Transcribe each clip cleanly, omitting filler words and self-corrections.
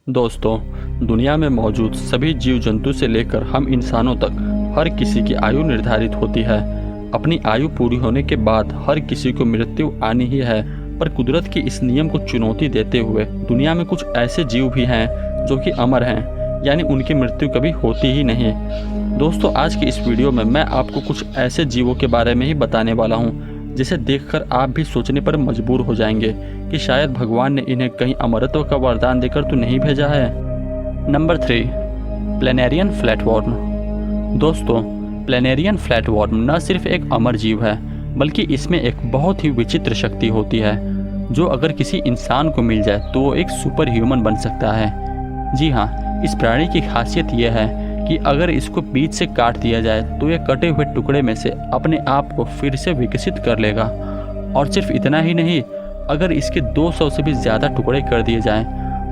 दोस्तों, दुनिया में मौजूद सभी जीव जंतु से लेकर हम इंसानों तक हर किसी की आयु निर्धारित होती है। अपनी आयु पूरी होने के बाद हर किसी को मृत्यु आनी ही है, पर कुदरत के इस नियम को चुनौती देते हुए दुनिया में कुछ ऐसे जीव भी हैं जो कि अमर हैं, यानी उनकी मृत्यु कभी होती ही नहीं। दोस्तों, आज की इस वीडियो में मैं आपको कुछ ऐसे जीवों के बारे में ही बताने वाला हूँ जिसे देखकर आप भी सोचने पर मजबूर हो जाएंगे कि शायद भगवान ने इन्हें कहीं अमरत्व का वरदान देकर तो नहीं भेजा है। Number 3, planarian flatworm. दोस्तों, प्लेनेरियन फ्लैटवर्म न सिर्फ एक अमर जीव है, बल्कि इसमें एक बहुत ही विचित्र शक्ति होती है जो अगर किसी इंसान को मिल जाए तो वो एक सुपर ह्यूमन बन सकता है। जी हाँ, इस प्राणी की खासियत यह है कि अगर इसको बीच से काट दिया जाए तो यह कटे हुए टुकड़े में से अपने आप को फिर से विकसित कर लेगा। और सिर्फ इतना ही नहीं, अगर इसके 200 से भी ज़्यादा टुकड़े कर दिए जाएं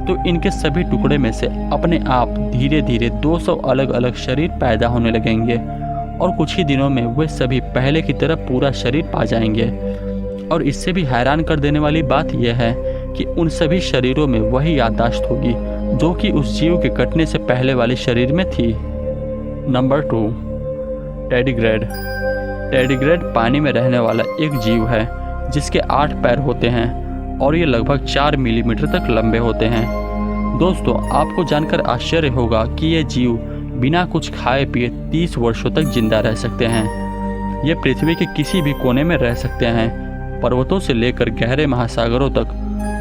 तो इनके सभी टुकड़े में से अपने आप धीरे धीरे 200 अलग अलग शरीर पैदा होने लगेंगे और कुछ ही दिनों में वे सभी पहले की तरह पूरा शरीर पा जाएंगे। और इससे भी हैरान कर देने वाली बात यह है कि उन सभी शरीरों में वही याददाश्त होगी जो कि उस जीव के कटने से पहले वाले शरीर में थी। नंबर 2, टेडिग्रेड। टेडिग्रेड पानी में रहने वाला एक जीव है जिसके 8 पैर होते हैं और ये लगभग 4 मिलीमीटर तक लंबे होते हैं। दोस्तों, आपको जानकर आश्चर्य होगा कि ये जीव बिना कुछ खाए पिए 30 वर्षों तक जिंदा रह सकते हैं। ये पृथ्वी के किसी भी कोने में रह सकते हैं, पर्वतों से लेकर गहरे महासागरों तक,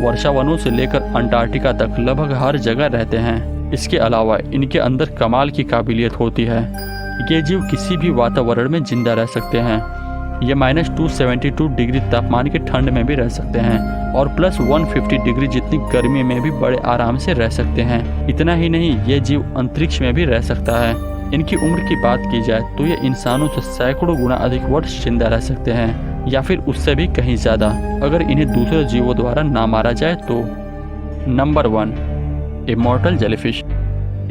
वर्षावनों से लेकर अंटार्कटिका तक लगभग हर जगह रहते हैं। इसके अलावा इनके अंदर कमाल की काबिलियत होती है। ये जीव किसी भी वातावरण में जिंदा रह सकते हैं। ये -272 डिग्री तापमान की ठंड में भी रह सकते हैं और +150 डिग्री जितनी गर्मी में भी बड़े आराम से रह सकते हैं। इतना ही नहीं, ये जीव अंतरिक्ष में भी रह सकता है। इनकी उम्र की बात की जाए तो ये इंसानों से सैकड़ों गुना अधिक वर्ष जिंदा रह सकते हैं, या फिर उससे भी कहीं ज़्यादा अगर इन्हें दूसरे जीवों द्वारा ना मारा जाए तो। Number 1, immortal jellyfish.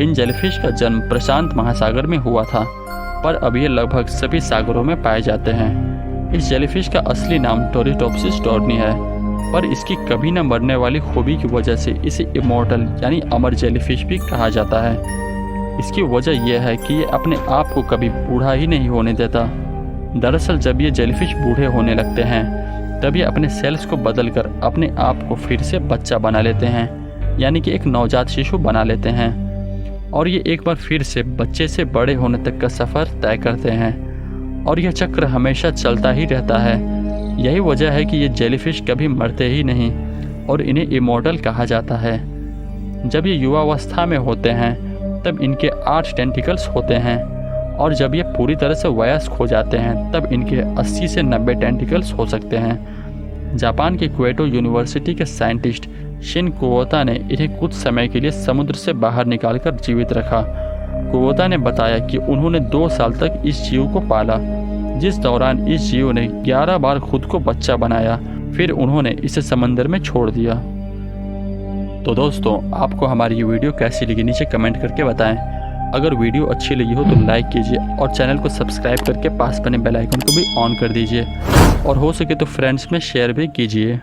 इन जेलीफिश का जन्म प्रशांत महासागर में हुआ था, पर अब ये लगभग सभी सागरों में पाए जाते हैं। इस जेलीफिश का असली नाम टोरिटोप्सिस टोर्नी है, पर इसकी कभी न मरने वाली खूबी की वजह से इसे इमॉर्टल यानी अमर जेलीफिश भी कहा जाता है। इसकी वजह यह है कि ये अपने आप को कभी बूढ़ा ही नहीं होने देता। दरअसल जब ये जेलीफिश बूढ़े होने लगते हैं तब ये अपने सेल्स को बदलकर अपने आप को फिर से बच्चा बना लेते हैं, यानी कि एक नवजात शिशु बना लेते हैं, और ये एक बार फिर से बच्चे से बड़े होने तक का सफ़र तय करते हैं। और यह चक्र हमेशा चलता ही रहता है। यही वजह है कि ये जेलीफिश कभी मरते ही नहीं और इन्हें इमॉर्टल कहा जाता है। जब ये युवावस्था में होते हैं तब इनके 8 टेंटिकल्स होते हैं, और जब ये पूरी तरह से वयस्क हो जाते हैं तब इनके 80 से 90 टेंटिकल्स हो सकते हैं। जापान के क्योटो यूनिवर्सिटी के साइंटिस्ट शिन कुओता ने इन्हें कुछ समय के लिए समुद्र से बाहर निकालकर जीवित रखा। कुओता ने बताया कि उन्होंने 2 साल तक इस जीव को पाला, जिस दौरान इस जीव ने 11 बार खुद को बच्चा बनाया, फिर उन्होंने इसे समंदर में छोड़ दिया। तो दोस्तों, आपको हमारी ये वीडियो कैसी लगी नीचे कमेंट करके बताएं। अगर वीडियो अच्छी लगी हो तो लाइक कीजिए और चैनल को सब्सक्राइब करके पास बने बेल आइकन को भी ऑन कर दीजिए, और हो सके तो फ्रेंड्स में शेयर भी कीजिए।